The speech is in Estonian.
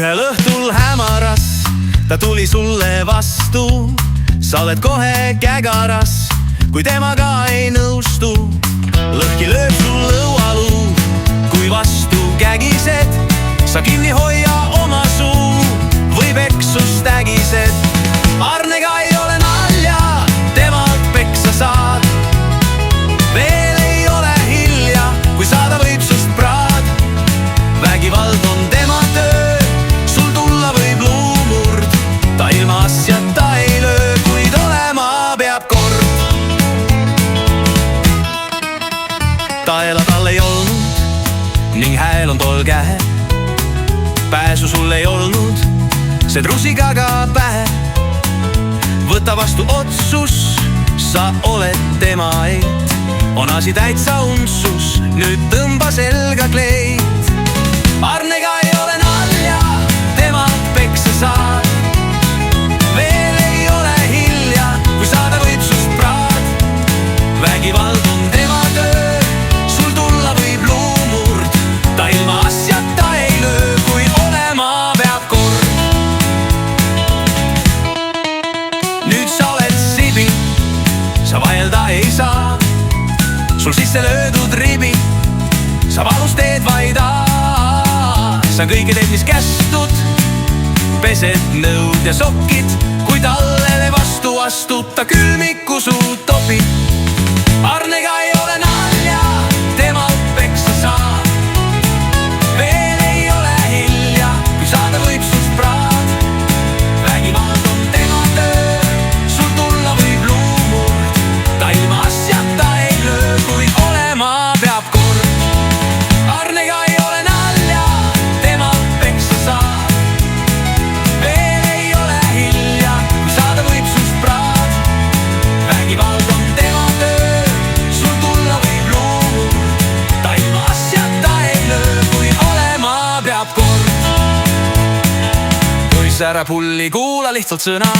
ühel õhtul hämaras ta tuli sulle vastu. Sa oled kohe kägaras, kui temaga ei nõustu. Lõhki lööb sul lõualuu, kui vastu kägised. Sa kinni hoia oma suu või peksust ägised. Arnega ei ole nalja, temalt peksa saad. Veel ei ole hilja, kui saada võib sust praad. Vägivald on tema töö, sul tulla võib luumurd. Ta ilma asjata ei löö, kuid olema peab kord. Taela tal ei olnud ning hääl on tol käe. Pääsu sul ei olnud, see trusigaga pähe. Võta vastu otsus, sa oled tema eit. On asi täitsa unsus, nüüd tõmba selga kleit. Arnega ei ole nalja, temalt peksa saad. Veel ei ole hilja, kui saada võib sust praad. Vägivald on tema töö, sul tulla võib luumurd. Ta ilma asjata ei löö, kui olema peab kord. Nüüd sa oled sibi, sa vaielda ei saa. Sul sisse löödud ribi, sa valus teed vaid sa kõike teed, mis kästud. Pesed nõud ja sokid, kui tallele vastu astud, ta külmiku suu topib. Arnega ei ole nalja, temalt peksa saad. Veel ei ole hilja, kui saada võib sust praad. Vägivald on tema töö, sul tulla võib luumurd. Ta ilma asjata ei löö, kui olema peab kord. Arnega ei ole nalja, temalt peksa saad. Veel ei ole hilja, kui saada võib sust praad. Vägivald on tema töö, sul tulla võib luumurd. Ta ilma asjata ei löö, kui olema peab kord. Poiss, ära pulli, kuula lihtsalt sõna.